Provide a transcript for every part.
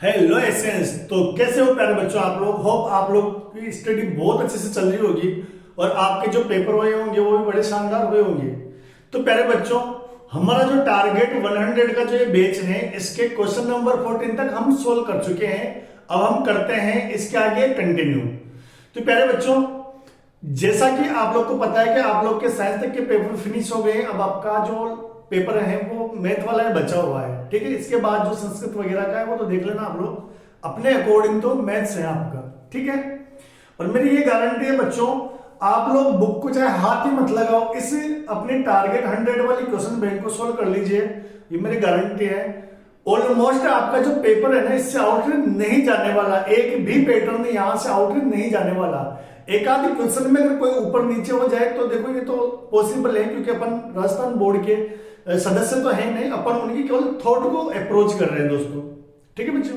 Hello essence. तो कैसे हो प्यारे बच्चों आप लोग? होप आप लोग की स्टडी बहुत अच्छे से चल रही होगी और आपके जो पेपर हुए होंगे वो भी बड़े शानदार हुए होंगे। तो प्यारे बच्चों, हमारा जो टारगेट 100 का जो ये बैच है इसके क्वेश्चन नंबर 14 तक हम सोल्व कर चुके हैं। अब हम करते हैं इसके आगे कंटिन्यू। तो प्यारे बच्चों, जैसा कि आप लोग को पता है कि आप लोग के साइंस तक के पेपर फिनिश हो गए, अब आपका जो पेपर है वो मैथ वाला है बचा हुआ है। ठीक है, इसके बाद जो संस्कृत वगैरह का है वो तो देख लेना आप लोग अपने अकॉर्डिंग, तो मैथ्स है आपका। ठीक है, और मेरी ये गारंटी है बच्चों, आप लोग बुक को चाहे हाथ ही मत लगाओ, इस अपने टारगेट 100 वाली क्वेश्चन बैंक को सोल्व कर लीजिए, ये मेरी गारंटी है। ऑलमोस्ट आपका जो पेपर है ना इससे आउट नहीं जाने वाला, एक भी पैटर्न यहाँ से आउट नहीं जाने वाला। एक आधे क्वेश्चन में अगर कोई ऊपर नीचे हो जाए तो देखो ये तो पॉसिबल है, क्योंकि अपन राजस्थान बोर्ड के सदस्य तो है नहीं, अपन उनकी केवल थॉट को अप्रोच कर रहे हैं दोस्तों। ठीक है बच्चों।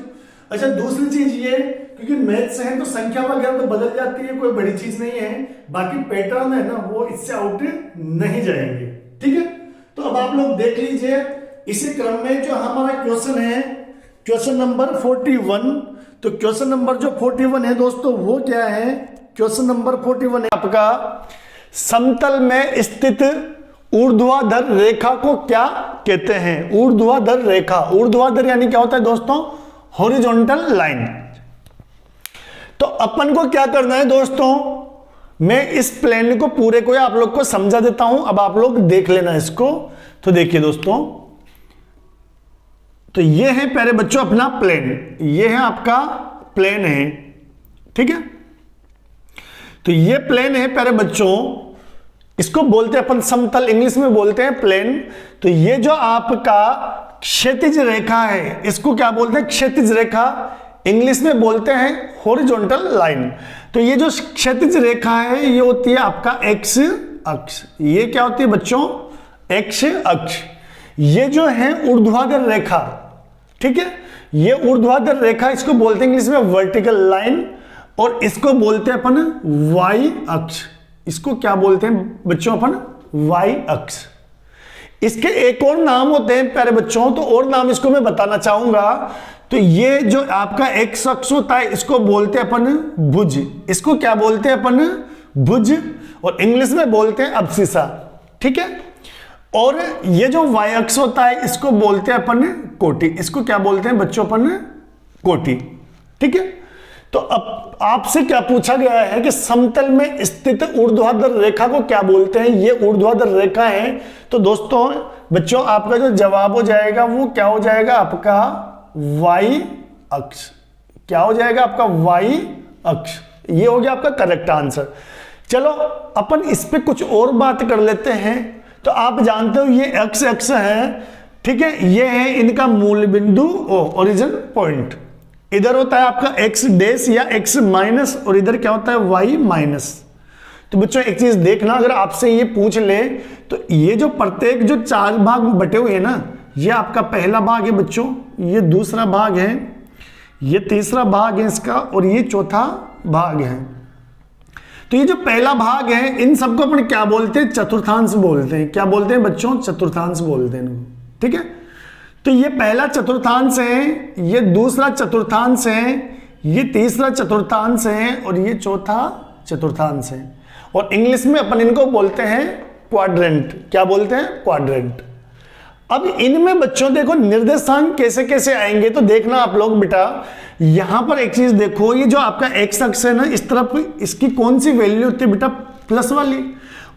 अच्छा, दूसरी चीज ये, क्योंकि मैथ्स है तो संख्या वगैरह तो बदल जाती है, कोई बड़ी चीज नहीं है, बाकी पैटर्न है ना वो इससे आउट नहीं जाएंगे। ठीक है, तो अब आप लोग देख लीजिए इसी क्रम में जो हमारा क्वेश्चन है, क्वेश्चन नंबर 41। तो क्वेश्चन नंबर जो 41 है दोस्तों वो क्या है? क्वेश्चन नंबर 41 है आपका, समतल में स्थित ऊर्ध्वाधर रेखा को क्या कहते हैं? ऊर्ध्वाधर रेखा, ऊर्ध्वाधर यानी क्या होता है दोस्तों? Horizontal line. तो अपन को क्या करना है दोस्तों, मैं इस प्लेन को पूरे को आप लोग को समझा देता हूं, अब आप लोग देख लेना इसको। तो देखिए दोस्तों, तो ये है प्यारे बच्चों अपना प्लेन, ये है आपका प्लेन है। ठीक है, तो ये प्लेन है प्यारे बच्चों, इसको बोलते हैं अपन समतल, इंग्लिश में बोलते हैं प्लेन। तो ये जो आपका क्षैतिज रेखा है इसको क्या बोलते हैं? क्षैतिज रेखा, इंग्लिश में बोलते हैं हॉरिजॉन्टल लाइन। तो ये जो क्षैतिज रेखा है ये होती है आपका एक्स अक्ष। ये क्या होती है बच्चों? एक्स अक्ष। ये जो है ऊर्ध्वाधर रेखा, ठीक है, ये ऊर्ध्वाधर रेखा इसको बोलते हैं इंग्लिश में वर्टिकल लाइन, और इसको बोलते हैं अपन वाई अक्ष। इसको क्या बोलते हैं बच्चों अपन? वाई अक्ष। इसके एक और नाम होते हैं प्यारे बच्चों, तो और नाम इसको मैं बताना चाहूंगा। तो ये जो आपका एक्स अक्ष होता है इसको बोलते हैं अपन भुज। इसको क्या बोलते हैं अपन? भुज, और इंग्लिश में बोलते हैं अब्सिसा। ठीक है, और ये जो वाई अक्ष होता है इसको बोलते हैं अपन कोटि। इसको क्या बोलते हैं बच्चों? अपन कोटि। ठीक है, तो अब आपसे क्या पूछा गया है कि समतल में स्थित ऊर्ध्वाधर रेखा को क्या बोलते हैं? ये ऊर्ध्वाधर रेखा है। तो दोस्तों बच्चों आपका जो जवाब हो जाएगा वो क्या हो जाएगा? आपका वाई अक्ष। क्या हो जाएगा? आपका वाई अक्ष। ये हो गया आपका करेक्ट आंसर। चलो अपन इस पे कुछ और बात कर लेते हैं। तो आप जानते हो ये एक्स अक्ष है, ठीक है, ये है इनका मूल बिंदु, ओरिजिन पॉइंट। इधर होता है आपका एक्स डैश या एक्स माइनस, और इधर क्या होता है? Y minus. तो बच्चों एक चीज देखना, अगर आपसे ये पूछ ले तो ये जो प्रत्येक जो चार भाग बटे हुए हैं ना, ये आपका पहला भाग है बच्चों, ये दूसरा भाग है, ये तीसरा भाग है इसका, और ये चौथा भाग है। तो ये जो पहला भाग है इन सबको अपन क्या बोलते हैं? चतुर्थांश बोलते हैं। क्या बोलते हैं बच्चों? चतुर्थांश बोलते हैं। ठीक है, तो ये पहला चतुर्थांश है, ये दूसरा चतुर्थांश है, ये तीसरा चतुर्थांश है, और ये चौथा चतुर्थांश है। और इंग्लिश में अपन इनको बोलते हैं क्वाड्रेंट। क्या बोलते हैं? क्वाड्रेंट। अब इनमें बच्चों देखो निर्देशांक कैसे कैसे आएंगे, तो देखना आप लोग बेटा, यहां पर एक चीज देखो, ये जो आपका एक्स अक्ष है ना, इस तरफ इसकी कौन सी वैल्यू होती है बेटा? प्लस वाली।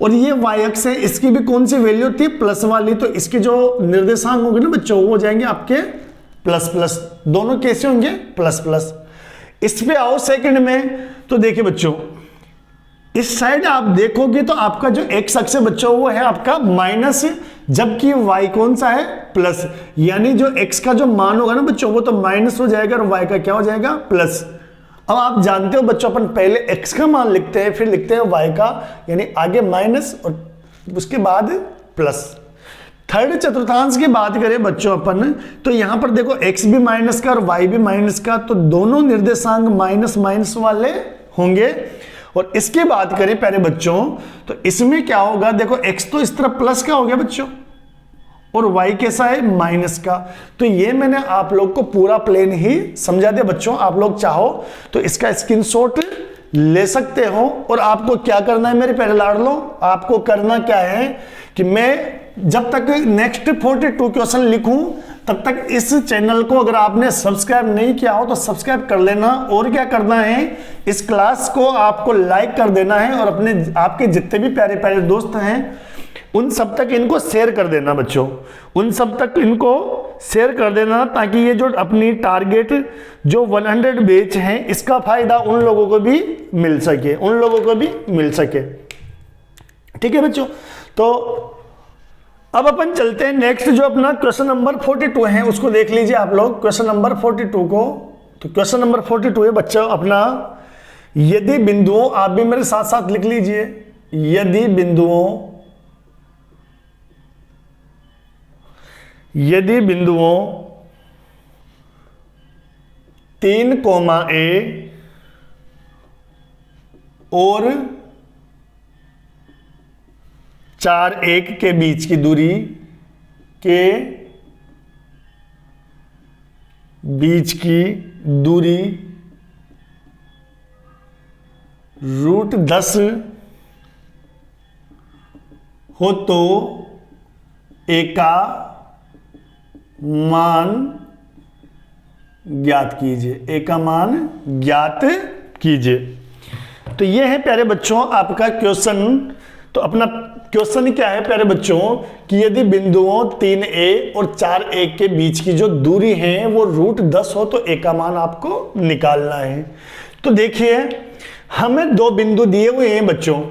और ये वाई अक्ष है, इसकी भी कौन सी वैल्यू होती है? प्लस वाली। तो इसके जो निर्देशांक होंगे ना बच्चों वो हो जाएंगे आपके प्लस प्लस। दोनों कैसे होंगे? Plus plus. इस पे आओ सेकंड में, तो देखिए बच्चों इस साइड आप देखोगे तो आपका जो एक्स अक्ष है बच्चों वो है आपका माइनस, जबकि वाई कौन सा है? प्लस। यानी जो एक्स का जो मान होगा ना बच्चों वो तो माइनस हो जाएगा, और वाई का क्या हो जाएगा? प्लस। अब आप जानते हो बच्चों अपन पहले x का मान लिखते हैं फिर लिखते हैं y का, यानी आगे माइनस और उसके बाद प्लस। थर्ड चतुर्थांश की बात करें बच्चों अपन, तो यहां पर देखो x भी माइनस का और y भी माइनस का, तो दोनों निर्देशांक माइनस माइनस वाले होंगे। और इसकी बात करें प्यारे बच्चों, तो इसमें क्या होगा? देखो x तो इस तरफ प्लस का हो गया बच्चों, और y कैसा है माइनस का। तो ये मैंने आप लोग को पूरा प्लेन ही समझा दिया बच्चों। आप लोग चाहो तो इसका स्क्रीनशॉट ले सकते हो। और आपको क्या करना है मेरे प्यारे लाडलो, आपको करना क्या है कि मैं जब तक नेक्स्ट 42 क्वेश्चन लिखूं तब तक इस चैनल को अगर आपने सब्सक्राइब नहीं किया हो तो सब्सक्राइब कर लेना। और क्या करना है, इस क्लास को आपको लाइक कर देना है और अपने आपके जितने भी प्यारे प्यारे दोस्त हैं उन सब तक इनको शेयर कर देना बच्चों, उन सब तक इनको शेयर कर देना, ताकि ये जो अपनी टारगेट जो 100 बैच हैं इसका फायदा उन लोगों को भी मिल सके, उन लोगों को भी मिल सके। ठीक है बच्चों, तो अब अपन चलते हैं नेक्स्ट जो अपना क्वेश्चन नंबर 42 है उसको देख लीजिए आप लोग। क्वेश्चन नंबर 42 को, तो क्वेश्चन नंबर 42 है बच्चों अपना, यदि बिंदुओं, आप भी मेरे साथ साथ लिख लीजिए, यदि बिंदुओं 3,A और 4,1 के बीच की दूरी √10 हो तो A का मान ज्ञात कीजिए, A का मान ज्ञात कीजिए। तो ये है प्यारे बच्चों आपका क्वेश्चन। तो अपना क्वेश्चन क्या है प्यारे बच्चों कि यदि बिंदुओं 3A और 4,1 के बीच की जो दूरी है वो √10 हो तो A का मान आपको निकालना है। तो देखिए हमें दो बिंदु दिए हुए हैं बच्चों,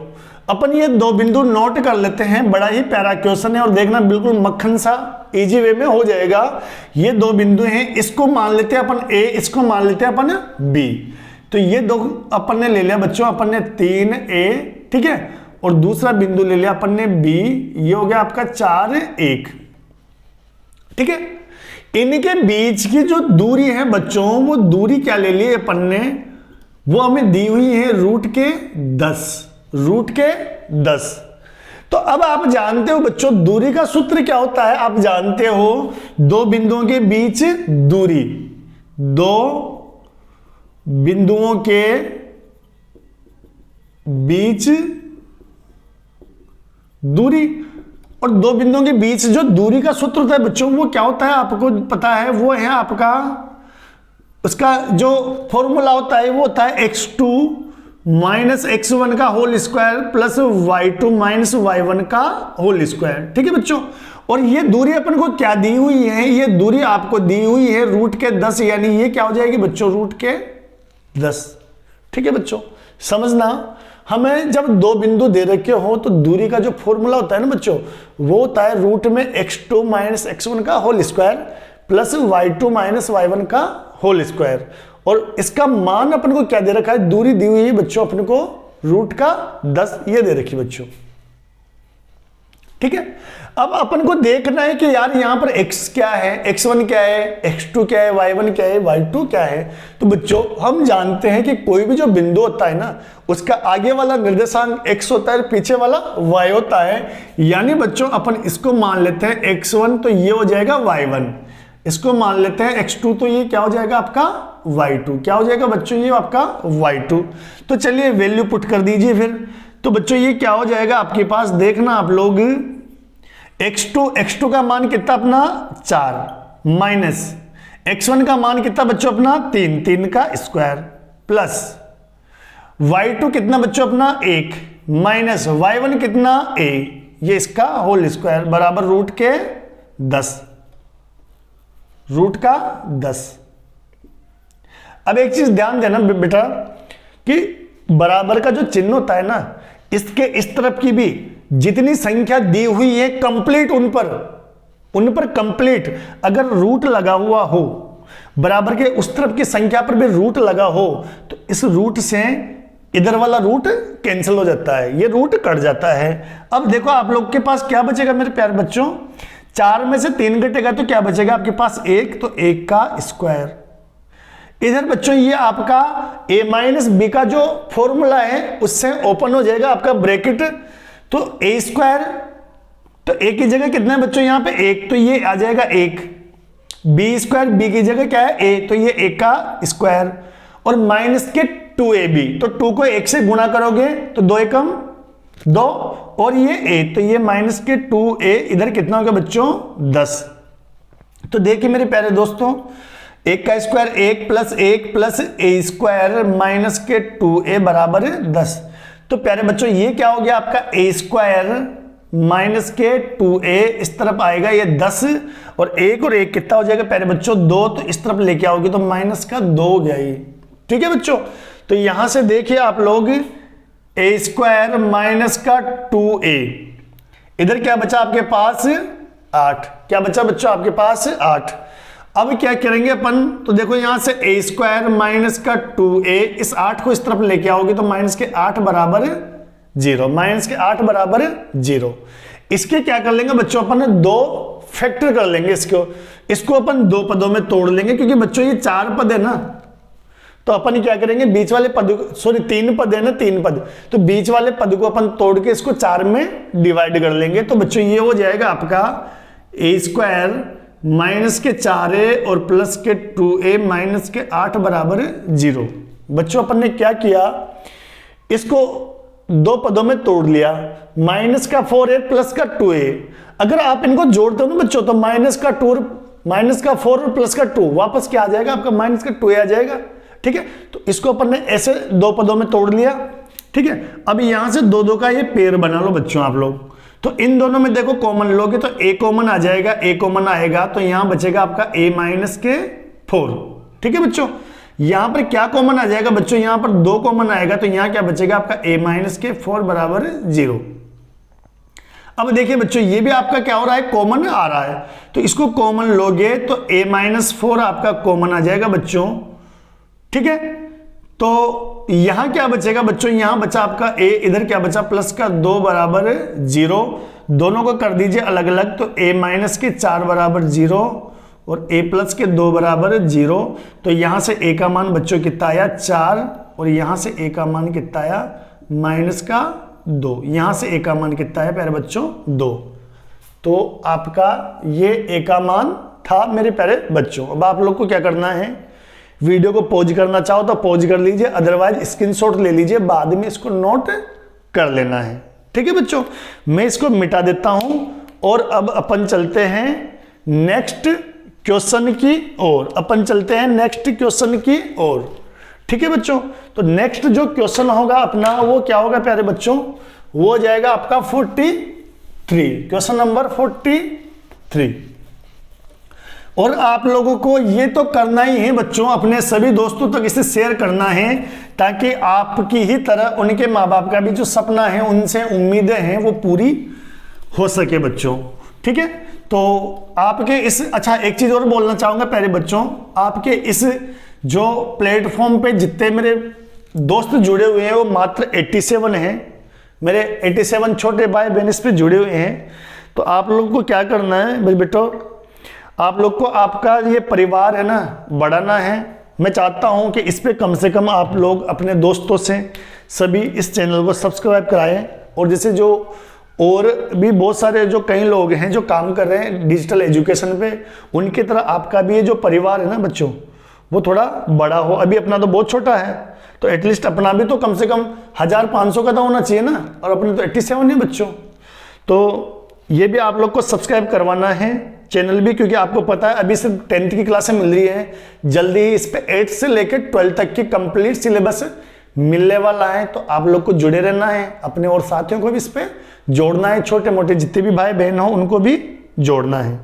अपन ये दो बिंदु नोट कर लेते हैं। बड़ा ही प्यारा क्वेश्चन है और देखना बिल्कुल मक्खन सा इजी वे में हो जाएगा। ये दो बिंदु हैं, इसको मान लेते हैं अपन A, इसको मान लेते हैं अपन B। तो ये दो अपन ने ले लिया बच्चों, अपन ने 3A, ठीक है, और दूसरा बिंदु ले लिया अपन ने B, ये हो गया आपका 4,1, ठीक है। इनके बीच की जो दूरी है बच्चों, वो दूरी क्या ले ली अपन ने, वो हमें दी हुई है √10। तो अब आप जानते हो बच्चों दूरी का सूत्र क्या होता है, आप जानते हो दो बिंदुओं के बीच दूरी, दो बिंदुओं के बीच दूरी, और दो बिंदुओं के बीच जो दूरी का सूत्र होता है बच्चों वो क्या होता है आपको पता है, वो है आपका, उसका जो फॉर्मूला होता है वो होता है x2 माइनस x1 का whole square plus y2 minus y1 का होल स्क्वायर। ठीक है बच्चों, और ये दूरी अपन को क्या दी हुई है, ये दूरी आपको दी हुई है √10, यानी ये क्या हो जाएगी बच्चों √10। ठीक है बच्चों, समझना, हमें जब दो बिंदु दे रखे हो तो दूरी का जो फॉर्मूला होता है ना बच्चों, वो होता है रूट में x2 माइनस x1 का whole square plus y2 minus y1 का होल स्क्वायर। और इसका मान अपन को क्या दे रखा है, दूरी दी हुई है बच्चों अपन को √10 ये दे रखी बच्चों। ठीक है, अब अपन को देखना है कि यार यहां पर x क्या है, x1 क्या है, x2 क्या है, y1 क्या है, y2 क्या है। तो बच्चों हम जानते हैं कि कोई भी जो बिंदु होता है ना, उसका आगे वाला निर्देशांक x होता है, पीछे वाला y होता है। यानी बच्चों अपन इसको मान लेते हैं x1, तो ये हो जाएगा y1, इसको मान लेते हैं x2, तो ये क्या हो जाएगा आपका y2, क्या हो जाएगा बच्चों ये आपका y2। तो चलिए वैल्यू पुट कर दीजिए फिर। तो बच्चों ये क्या हो जाएगा आपके पास, देखना आप लोग, x2 का मान कितना अपना 4 माइनस x1 का मान कितना बच्चों अपना 3 का स्क्वायर प्लस y2 कितना बच्चों अपना 1 माइनस y1 कितना a, ये इसका होल स्क्वायर बराबर √10। अब एक चीज ध्यान देना बेटा कि बराबर का जो चिन्ह होता है ना, इसके इस तरफ की भी जितनी संख्या दी हुई है कंप्लीट उन पर कंप्लीट अगर रूट लगा हुआ हो, बराबर के उस तरफ की संख्या पर भी रूट लगा हो, तो इस रूट से इधर वाला रूट कैंसिल हो जाता है, ये रूट कट जाता है। अब देखो आप लोग के पास क्या बचेगा मेरे प्यारे बच्चों, 4 में से 3 घटेगा तो क्या बचेगा आपके पास 1, तो 1 का स्क्वायर। इधर बच्चों ये आपका a माइनस बी का जो फॉर्मूला है उससे ओपन हो जाएगा आपका ब्रैकेट, तो a स्क्वायर, तो तो ए की जगह कितना है बच्चों यहाँ पे 1, तो ये आ जाएगा 1। बी स्क्वायर, बी की जगह क्या है a, तो ये a का स्क्वायर और माइनस के 2ab, तो 2 को 1 से गुणा करोगे तो 2 एकम 2 और ये a, तो ये माइनस के 2a इधर कितना हो गया बच्चों 10। तो देखिए मेरे प्यारे दोस्तों 1 का square 1 plus a square minus के 2a बराबर 10। तो प्यारे बच्चों ये क्या हो गया आपका a स्क्वायर माइनस के 2a, इस तरफ आएगा ये 10 और 1 और 1 कितना हो जाएगा प्यारे बच्चों 2, तो इस तरफ लेके आओगे तो माइनस का 2 हो गया ये। ठीक है बच्चों, तो यहां से देखिए आप लोग a स्क्वायर माइनस का 2a, इधर क्या बचा आपके पास 8, क्या बचा बच्चों आपके पास 8। अब क्या करेंगे अपन, तो देखो यहां से a स्क्वायर माइनस का 2a, इस 8 को इस तरफ लेके आओगे तो माइनस के 8 बराबर 0, माइनस के 8 बराबर 0। इसके क्या कर लेंगे बच्चों अपन 2 फैक्टर कर लेंगे, इसको अपन 2 पदों में तोड़ लेंगे, क्योंकि बच्चों ये 4 पद है ना, तो अपन क्या करेंगे बीच वाले पद, सॉरी 3 पद है ना, 3 पद, तो बीच वाले पद को अपन तोड़ के इसको 4 में डिवाइड कर लेंगे। तो बच्चों ये हो जाएगा आपका a स्क्वायर माइनस के 4a और प्लस के 2a माइनस के 8 बराबर 0। बच्चों अपन ने क्या किया, इसको 2 पदों में तोड़ लिया, माइनस का 4a प्लस का 2a। अगर आप इनको जोड़ते हो ना बच्चों तो माइनस का 4 और प्लस का 2 वापस क्या आ जाएगा आपका माइनस का 2a आ जाएगा। ठीक है, तो इसको अपन ने ऐसे 2 पदों में तोड़ लिया। ठीक है, अब यहां से 2 का ये पेयर बना लो बच्चों आप लोग, तो इन दोनों में देखो कॉमन लोगे तो a कॉमन आ जाएगा, a कॉमन आएगा तो यहां बचेगा आपका a माइनस के 4। ठीक है बच्चों, यहां पर क्या कॉमन आ जाएगा बच्चों, यहां पर 2 कॉमन आएगा तो यहां क्या बचेगा आपका a माइनस के 4 बराबर 0। अब देखिए बच्चों ये भी आपका क्या हो रहा है कॉमन आ रहा है, तो इसको कॉमन लोगे तो a माइनस 4 आपका कॉमन आ जाएगा बच्चों। ठीक है, तो यहां क्या बचेगा बच्चों, यहां बचा आपका a, इधर क्या बचा प्लस का 2 बराबर 0, दोनों को कर दीजिए अलग अलग, तो a माइनस के 4 बराबर 0 और a प्लस के 2 बराबर 0। तो यहां से a का मान बच्चों कितना आया 4 और यहां से a का मान कितना आया माइनस का 2, यहां से a का मान कितना है प्यारे बच्चों 2। तो आपका ये a का मान था मेरे प्यारे बच्चों। अब आप लोग को क्या करना है, वीडियो को पॉज करना चाहो तो पॉज कर लीजिए, अदरवाइज स्क्रीनशॉट ले लीजिए, बाद में इसको नोट कर लेना है। ठीक है बच्चों, मैं इसको मिटा देता हूं और अब अपन चलते हैं नेक्स्ट क्वेश्चन की ओर, अपन चलते हैं नेक्स्ट क्वेश्चन की ओर। ठीक है बच्चों, तो नेक्स्ट जो क्वेश्चन होगा अपना वो क्या होगा प्यारे बच्चों, वो हो जाएगा आपका 43, क्वेश्चन नंबर 43। और आप लोगों को ये तो करना ही है बच्चों, अपने सभी दोस्तों तक इसे शेयर करना है, ताकि आपकी ही तरह उनके माँ बाप का भी जो सपना है, उनसे उम्मीदें हैं वो पूरी हो सके बच्चों। ठीक है, तो आपके इस, अच्छा एक चीज और बोलना चाहूंगा प्यारे बच्चों, आपके इस जो प्लेटफॉर्म पे जितने मेरे दोस्त जुड़े हुए हैं वो मात्र 87 हैं, मेरे 87 छोटे भाई बहन इस पे जुड़े हुए हैं। तो आप लोगों को क्या करना है भाई बेटो, आप लोग को आपका ये परिवार है ना बढ़ाना है। मैं चाहता हूं कि इस पे कम से कम आप लोग अपने दोस्तों से सभी इस चैनल को सब्सक्राइब कराएं, और जैसे जो और भी बहुत सारे जो कई लोग हैं जो काम कर रहे हैं डिजिटल एजुकेशन पे, उनकी तरह आपका भी ये जो परिवार है ना बच्चों वो थोड़ा बड़ा हो। अभी अपना तो बहुत छोटा है, तो एटलीस्ट अपना भी तो कम से कम 1500 का तो होना चाहिए ना, और अपने तो 87 है बच्चों। तो ये भी आप लोग को सब्सक्राइब करवाना है चैनल भी, क्योंकि आपको पता है अभी सिर्फ 10th की क्लासें मिल रही है, जल्दी ही इस पे 8th से लेकर 12th तक की कंप्लीट सिलेबस मिलने वाला है। तो आप लोग को जुड़े रहना है, अपने और साथियों को भी इस पे जोड़ना है, छोटे मोटे जितने भी भाई बहन हो उनको भी जोड़ना है।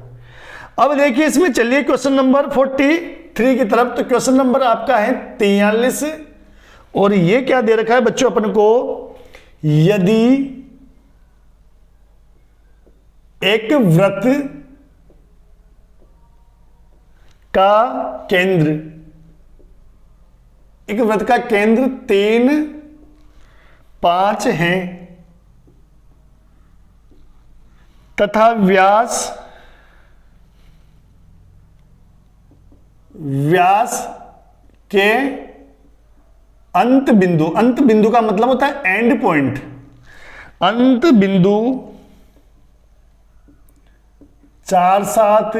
अब देखिए इसमें चलिए क्वेश्चन नंबर 43 की तरफ। तो क्वेश्चन नंबर आपका है 43, और ये क्या दे रखा है बच्चों अपन को, यदि एक वृत्त का केंद्र, एक वृत्त का केंद्र 3, 5 है तथा व्यास के अंत बिंदु का मतलब होता है एंड पॉइंट, अंत बिंदु 4 7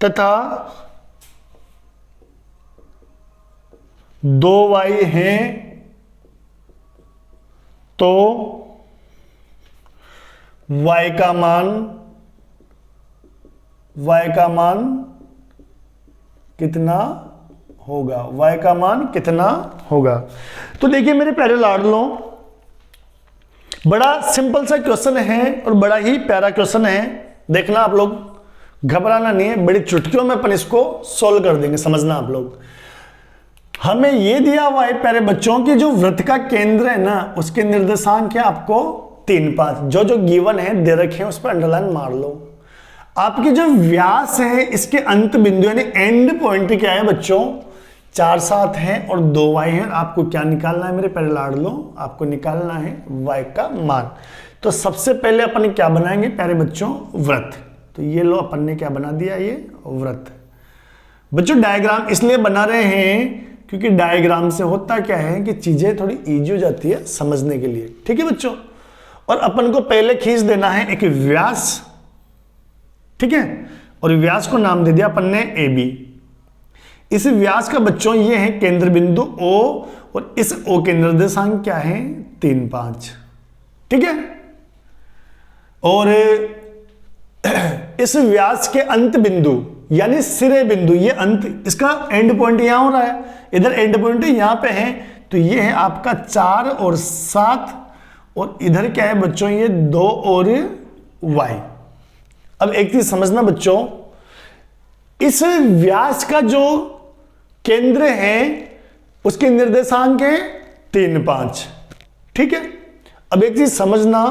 तथा 2y हैं तो y का मान कितना होगा, y का मान कितना होगा। तो देखिए मेरे प्यारे लाडलों, बड़ा सिंपल सा क्वेश्चन है और बड़ा ही प्यारा क्वेश्चन है। देखना आप लोग, घबराना नहीं है, बड़ी चुटकियों में अपन इसको सोल्व कर देंगे। समझना आप लोग, हमें यह दिया हुआ है प्यारे बच्चों की जो वृत्त का केंद्र है ना, उसके निर्देशांक है आपको 3 5। जो गिवन है दे रखे हैं उस पर अंडरलाइन मार लो। आपकी जो व्यास है इसके अंत बिंदु यानी एंड पॉइंट क्या है बच्चों, 4 7 है और 2y है। आपको क्या निकालना है मेरे प्यारे लाडलों, आपको निकालना है y का मान। तो सबसे पहले अपन क्या बनाएंगे प्यारे बच्चों, वृत्त। तो ये लो अपन ने क्या बना दिया, ये वृत्त। बच्चों डायग्राम इसलिए बना रहे हैं क्योंकि डायग्राम से होता क्या है कि चीजें थोड़ी इजी हो जाती है समझने के लिए। ठीक है बच्चों, और अपन को पहले खींच देना है एक व्यास, ठीक है, और व्यास को नाम दे दिया अपन ने AB। इस व्यास का बच्चों ये है केंद्र बिंदु O और इस O के निर्देशांक क्या है 3 5। ठीक है, और इस व्यास के अंत बिंदु यानी सिरे बिंदु, ये अंत, इसका एंड पॉइंट यहां हो रहा है, इधर एंड पॉइंट यहां पे है। तो ये है आपका 4 और 7 और इधर क्या है बच्चों, ये 2 और y। अब एक चीज समझना बच्चों, इस व्यास का जो केंद्र है उसके निर्देशांक है 3 5। ठीक है, अब एक चीज समझना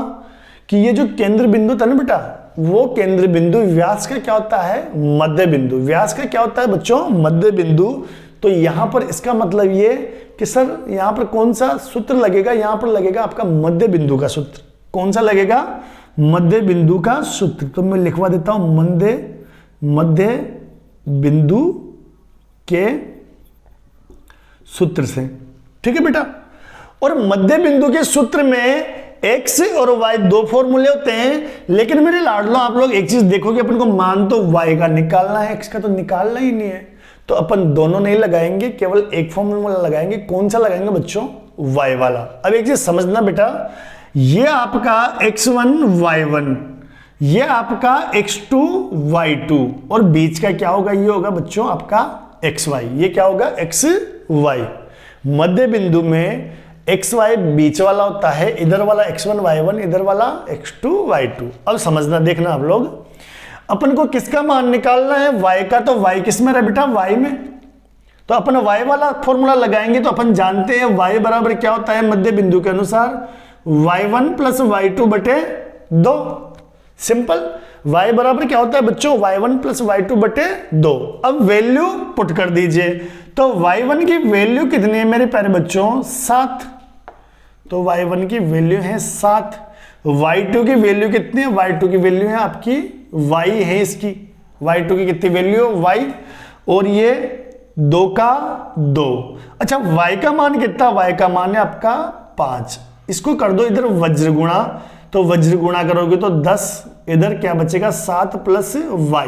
कि ये जो केंद्र बिंदु था ना बेटा, वो केंद्र बिंदु व्यास का क्या होता है, मध्य बिंदु। व्यास का क्या होता है बच्चों, मध्य बिंदु। तो यहां पर इसका मतलब ये कि सर यहां पर कौन सा सूत्र लगेगा, यहां पर लगेगा आपका मध्य बिंदु का सूत्र। कौन सा लगेगा, मध्य बिंदु का सूत्र। तो मैं लिखवा देता हूं मध्य बिंदु के सूत्र से। ठीक है बेटा, और मध्य बिंदु के सूत्र में x और y 2 फॉर्मूले होते हैं। लेकिन मेरे लाडलो आप लोग एक चीज देखोगे, अपन को मान तो y का निकालना है, x का तो निकालना ही नहीं है। तो अपन दोनों नहीं लगाएंगे, केवल एक फॉर्मूला लगाएंगे। कौन सा लगाएंगे बच्चों, y वाला। अब एक चीज समझना बेटा, ये आपका x1 y1, ये आपका x2 y2 और बीच का क्या होगा, ये होगा बच्चों आपका xy। ये क्या होगा, xy। मध्य बिंदु में xy बीच वाला होता है, इधर वाला x1 y1, इधर वाला x2 y2। अब समझना, देखना आप लोग, अपन को किसका मान निकालना है, y का। तो y किस में रहा बेटा, y में। तो अपन y वाला फॉर्मूला लगाएंगे। तो अपन जानते हैं y बराबर क्या होता है मध्य बिंदु के अनुसार, y1 प्लस y2 बटे 2। सिंपल, y बराबर क्या होता है बच्चों, y1 प्लस y2 बटे 2। अब वैल्यू पुट कर दीजिए। तो y1 की वैल्यू कितनी है मेरे प्यारे बच्चों, 7। तो y1 की वैल्यू है 7। y2 की वैल्यू कितनी है, y2 की वैल्यू है आपकी y है इसकी, y2 की कितनी वैल्यू, y, और ये 2 का 2। अच्छा, y का मान कितना, y का मान है आपका 5। इसको कर दो इधर वज्र गुणा। तो वज्र गुणा करोगे तो 10, इधर क्या बचेगा 7 प्लस y।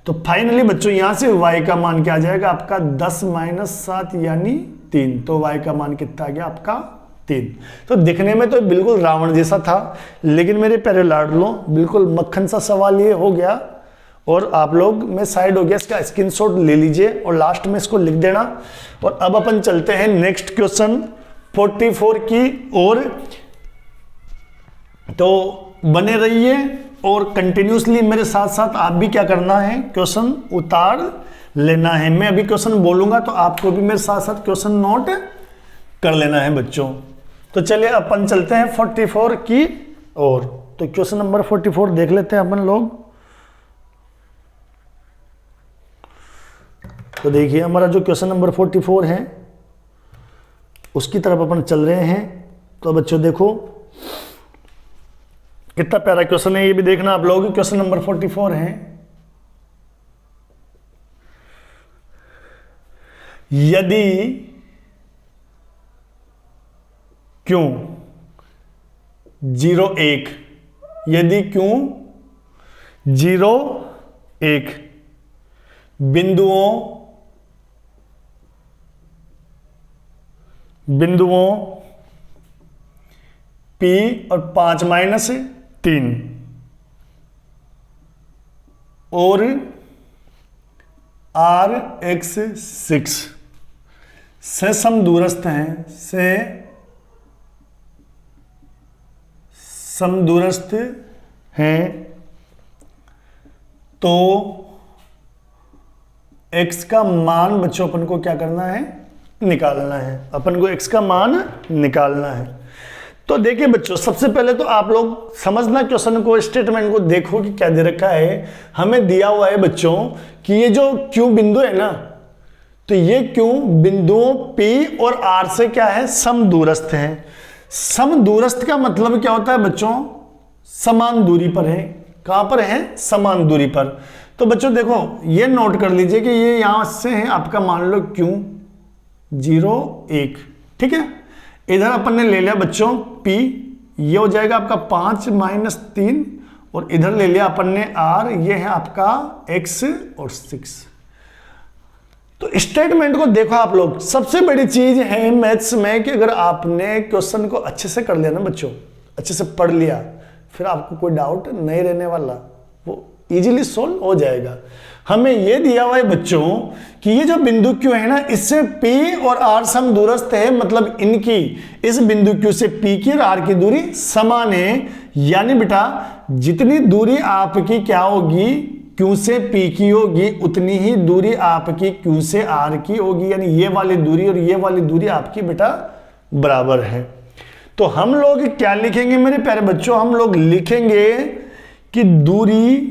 तो फाइनली बच्चों यहां से y का मान क्या आ जाएगा आपका 10 माइनस 7 यानी 3। तो y का मान कितना आ गया आपका 3। तो दिखने में तो बिल्कुल रावण जैसा था, लेकिन मेरे प्यारे लाडलों बिल्कुल मक्खन सा सवाल ये हो गया। और आप लोग, मैं साइड हो गया, इसका स्क्रीनशॉट ले लीजिए और लास्ट में इसको लिख देना। और अब अपन चलते हैं नेक्स्ट क्वेश्चन 44 की ओर। तो बने रहिए और कंटिन्यूसली मेरे साथ साथ आप भी क्या करना है, क्वेश्चन उतार लेना है। मैं अभी क्वेश्चन बोलूंगा तो आपको भी मेरे साथ साथ क्वेश्चन नोट कर लेना है बच्चों। तो चलिए अपन चलते हैं 44 की ओर। तो क्वेश्चन नंबर 44 देख लेते हैं अपन लोग। तो देखिए हमारा जो क्वेश्चन नंबर 44 है उसकी तरफ अपन चल रहे हैं। तो बच्चों देखो कितना प्यारा क्वेश्चन है, ये भी देखना आप लोग। क्वेश्चन नंबर 44 है, यदि क्यों 0 1, यदि क्यों 0 1 बिंदुओं P और 5 माइनस 3 और R(x)6 से समदूरस्थ हैं, से समदूरस्थ हैं, तो x का मान बच्चों अपन को क्या करना है, निकालना है। अपन को x का मान निकालना है। तो देखिए बच्चों, सबसे पहले तो आप लोग समझना क्वेश्चन को, स्टेटमेंट को देखो कि क्या दे रखा है। हमें दिया हुआ है बच्चों कि ये जो Q बिंदु है ना, तो ये Q बिंदुओं P और R से क्या है, समदूरस्थ है। समदूरस्थ का मतलब क्या होता है बच्चों, समान दूरी पर है। कहां पर है, समान दूरी पर। तो बच्चों देखो, ये नोट कर लीजिए कि ये यहां से है आपका, मान लो Q 0 1, ठीक है। इधर अपन ने ले लिया बच्चों P, ये हो जाएगा आपका 5 माइनस 3, और इधर ले लिया अपन ने R, ये है आपका x और 6। तो स्टेटमेंट को देखो आप लोग, सबसे बड़ी चीज है मैथ्स में कि अगर आपने क्वेश्चन को अच्छे से कर लिया ना बच्चों, अच्छे से पढ़ लिया, फिर आपको कोई डाउट नहीं रहने वाला, वो इजीली सोल्व हो जाएगा। हमें ये दिया हुआ है बच्चों कि ये जो बिंदु Q है ना, इससे P और R समदूरस्थ है, मतलब इनकी, इस बिंदु Q से P की और R की दूरी समान है। यानी बेटा जितनी दूरी आपकी क्या होगी, Q से P की होगी, उतनी ही दूरी आपकी Q से R की होगी। यानी ये वाली दूरी और ये वाली दूरी आपकी बेटा बराबर है। तो हम लोग क्या लिखेंगे मेरे प्यारे बच्चों, हम लोग लिखेंगे कि दूरी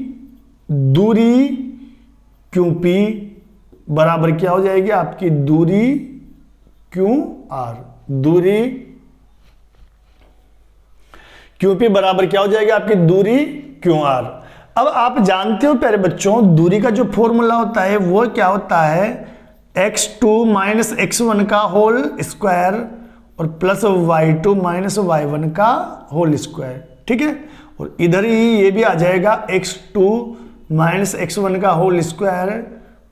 QP बराबर क्या हो जाएगी आपकी, दूरी QR, दूरी QP बराबर क्या हो जाएगी आपकी, दूरी QR। अब आप जानते हो प्यारे बच्चों, दूरी का जो फॉर्मूला होता है वो क्या होता है, x2 माइनस x1 का होल स्क्वायर और प्लस y2 माइनस y1 का होल स्क्वायर, ठीक है। और इधर ही ये भी आ जाएगा x2 माइनस x1 का whole square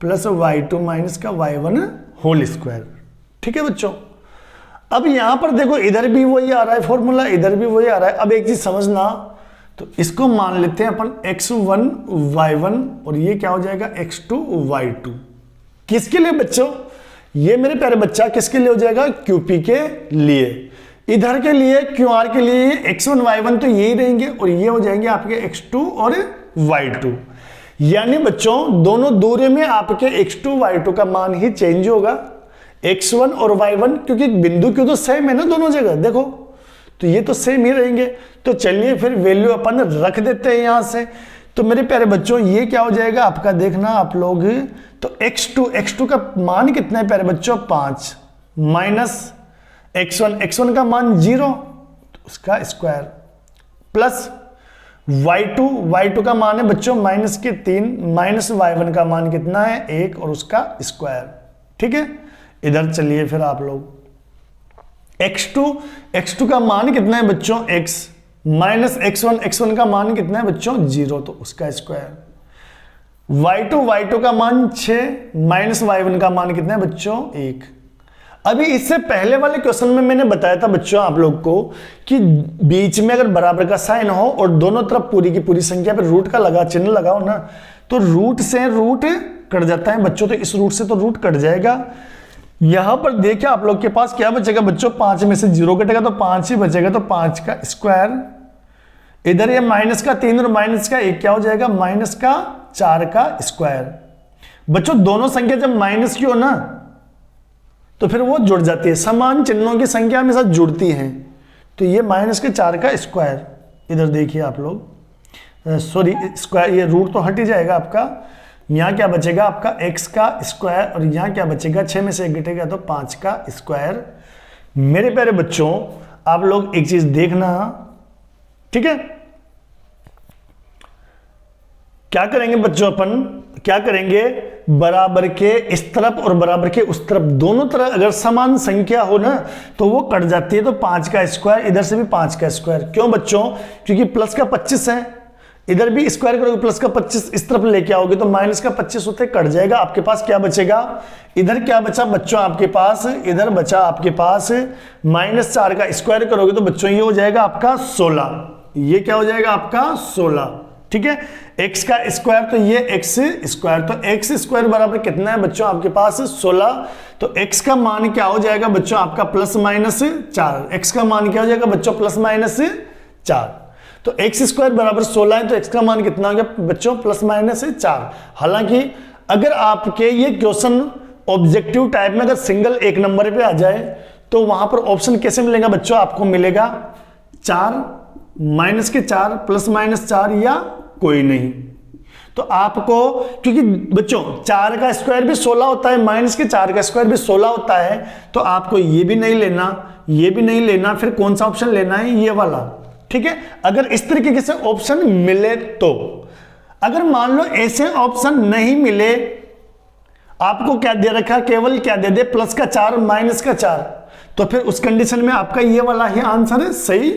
plus y2 minus का y1 होल स्क्वायर, ठीक है बच्चों। अब यहां पर देखो, इधर भी वही आ रहा है फॉर्मूला, इधर भी वही आ रहा है। अब एक चीज समझना, तो इसको मान लेते हैं अपन x1 y1 और ये क्या हो जाएगा x2 y2। किसके लिए बच्चों, ये मेरे प्यारे बच्चा किसके लिए हो जाएगा, QP के लिए। इधर के लिए QR के लिए x1 y1 तो यही रहेंगे और ये हो जाएंगे आपके x2 और y2। यानी बच्चों दोनों दूरी में आपके x2 y2 का मान ही चेंज होगा, x1 और y1, क्योंकि बिंदु Q तो सेम है ना दोनों जगह, देखो तो ये तो सेम ही रहेंगे। तो चलिए फिर वैल्यू अपन रख देते हैं यहां से। तो मेरे प्यारे बच्चों ये क्या हो जाएगा आपका, देखना आप लोग, तो x2 का मान कितना है प्यारे बच्चों, 5 माइनस x1 का मान 0, तो उसका स्क्वायर, प्लस y2 का मान है बच्चों माइनस के 3, माइनस y1 का मान कितना है 1 और उसका स्क्वायर, ठीक है। इधर चलिए फिर आप लोग, x2 का मान कितना है बच्चों x, माइनस x1 का मान कितना है बच्चों 0, तो उसका स्क्वायर, y2 का मान 6, माइनस y1 का मान कितना है बच्चों 1। अभी इससे पहले वाले क्वेश्चन में मैंने बताया था बच्चों आप लोग को कि बीच में अगर बराबर का साइन हो और दोनों तरफ पूरी की पूरी संख्या पर रूट का चिन्ह लगाओ ना, तो रूट से रूट कट जाता है बच्चों, तो इस रूट से तो रूट कट जाएगा। यहां पर देखिए आप लोग के पास क्या बचेगा बच्चों, 5 में से 0 कटेगा तो 5 ही बचेगा, तो 5 का स्क्वायर। इधर ये माइनस का 3 और माइनस का 1 क्या हो जाएगा, माइनस का 4 का स्क्वायर। बच्चों दोनों संख्या जब माइनस की हो ना, तो फिर वो जुड़ जाती है, समान चिन्हों की संख्या हमेशा जुड़ती हैं। तो ये माइनस के 4 का स्क्वायर, इधर देखिए आप लोग, सॉरी स्क्वायर, ये रूट तो हट ही जाएगा आपका। यहाँ क्या बचेगा आपका x का स्क्वायर, और यहाँ क्या बचेगा, 6 में से 1 घटेगा तो 5 का स्क्वायर। मेरे प्यारे बच्चों आप लोग एक चीज देखना, ठीक है। क्या करेंगे बच्चों, अपन क्या करेंगे, बराबर के इस तरफ और बराबर के उस तरफ, दोनों तरफ अगर समान संख्या हो ना तो वो कट जाती है। तो 5 का स्क्वायर, इधर से भी 5 का स्क्वायर। क्यों बच्चों, क्योंकि प्लस का 25 है, इधर भी स्क्वायर करोगे प्लस का 25 इस तरफ लेके आओगे तो माइनस का 25 होते कट जाएगा, आपके पास क्या बचेगा, इधर क्या बचा बच्चों आपके पास, इधर बचा आपके पास -4 का स्क्वायर करोगे तो बच्चों ये हो जाएगा आपका 16, ये क्या हो जाएगा आपका 16, ठीक है। x का स्क्वायर तो ये x स्क्वायर, तो x स्क्वायर बराबर कितना है बच्चों आपके पास 16, तो x का मान क्या हो जाएगा बच्चों आपका +-4, x का मान क्या हो जाएगा बच्चों +-4, तो x स्क्वायर बराबर 16 है तो x का मान कितना हो गया बच्चों +-4। हालांकि अगर आपके ये क्वेश्चन ऑब्जेक्टिव टाइप में अगर सिंगल एक नंबर पे आ जाए तो वहां पर ऑप्शन कैसे मिलेगा बच्चों, आपको मिलेगा 4, -4, +-4 या कोई नहीं। तो आपको क्योंकि बच्चों 4 का स्क्वायर भी 16 होता है, -4 का स्क्वायर भी 16 होता है, तो आपको ये भी नहीं लेना, ये भी नहीं लेना, फिर कौन सा ऑप्शन लेना है, ये वाला, ठीक है। अगर इस तरीके से ऑप्शन मिले तो, अगर मान लो ऐसे ऑप्शन नहीं मिले, आपको क्या दे रखा, केवल क्या दे दे +4 -4, तो फिर उस कंडीशन में आपका ये वाला ही आंसर सही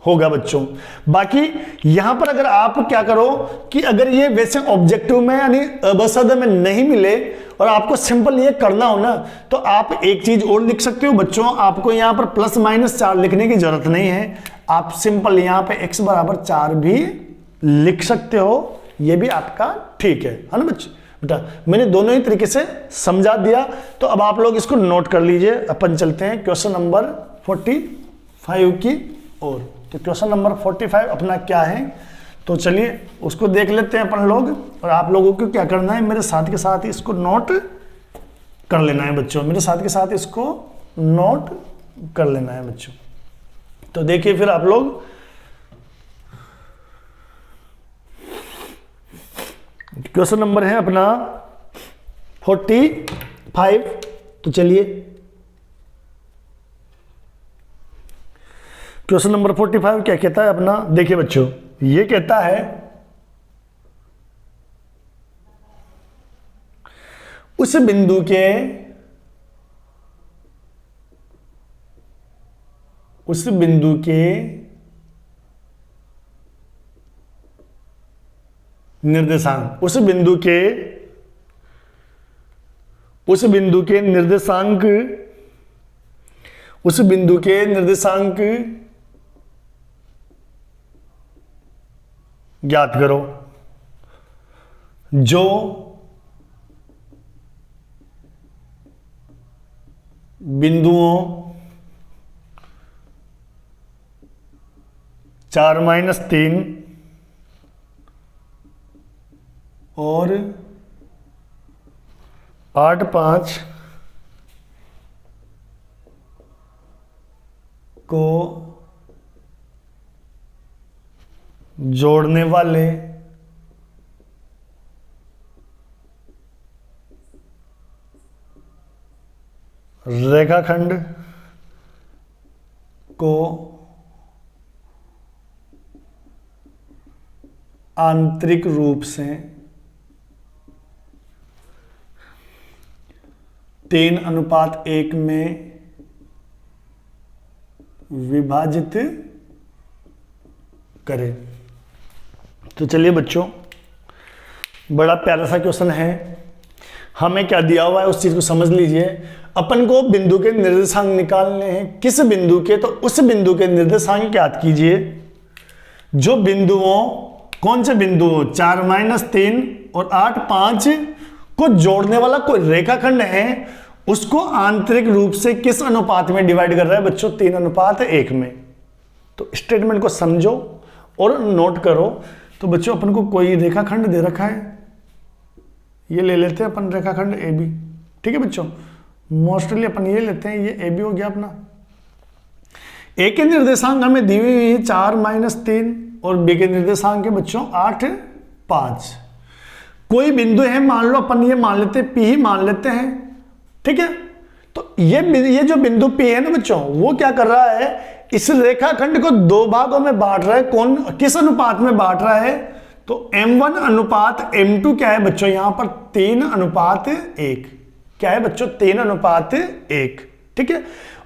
होगा बच्चों। बाकी यहां पर अगर आप क्या करो कि अगर ये वैसे ऑब्जेक्टिव में यानी अबसद में नहीं मिले और आपको सिंपल ये करना हो ना, तो आप एक चीज और लिख सकते हो बच्चों, आपको यहां पर +-4 लिखने की जरूरत नहीं है, आप सिंपल यहां पे x बराबर 4 भी लिख सकते हो, ये भी आपका ठीक है ना बच्चों। बेटा मैंने दोनों ही तरीके से समझा दिया, तो अब आप लोग इसको नोट कर लीजिए। अपन चलते हैं क्वेश्चन नंबर 45 की ओर। तो क्वेश्चन नंबर 45 अपना क्या है, तो चलिए उसको देख लेते हैं अपन लोग, और आप लोगों को क्या करना है, मेरे साथ के साथ इसको नोट कर लेना है बच्चों, मेरे साथ के साथ इसको नोट कर लेना है बच्चों। तो देखिए फिर आप लोग क्वेश्चन नंबर है अपना 45, तो चलिए क्वेश्चन नंबर 45 क्या कहता है अपना, देखिए बच्चों ये कहता है उस बिंदु के निर्देशांक, उस बिंदु के निर्देशांक ज्ञात करो जो बिंदुओं 4-3 और 8-5 को जोड़ने वाले रेखाखंड को आंतरिक रूप से 3:1 में विभाजित करें। तो चलिए बच्चों बड़ा प्यारा सा क्वेश्चन है, हमें क्या दिया हुआ है उस चीज को समझ लीजिए। अपन को बिंदु के निर्देशांक निकालने हैं, किस बिंदु के, तो उस बिंदु के निर्देशांक ज्ञात कीजिए जो बिंदुओं, कौन से बिंदुओं 4-3 और 8-5 को जोड़ने वाला कोई रेखाखंड है, उसको आंतरिक रूप से किस अनुपात में डिवाइड कर रहा है बच्चों, 3:1 में। तो स्टेटमेंट को समझो और नोट करो। तो बच्चों अपन को कोई रेखाखंड दे रखा है, ये ले लेते हैं अपन रेखाखंड ए बी, ठीक है बच्चों, मोस्टली अपन ये लेते हैं, ये ए बी हो गया अपना। ए के निर्देशांक हमें दी हुई है 4-3 और बी के निर्देशांक है बच्चों 8-5। कोई बिंदु है, मान लो अपन ये मान लेते हैं पी ही मान लेते हैं, ठीक है। तो ये जो बिंदु पी है ना बच्चों, वो क्या कर रहा है, इस रेखाखंड को 2 भागों में बांट रहा है। कौन, किस अनुपात में बांट रहा है, तो m1 अनुपात m2 क्या है बच्चों, यहां पर 3:1 क्या है बच्चों, 3:1, ठीक है।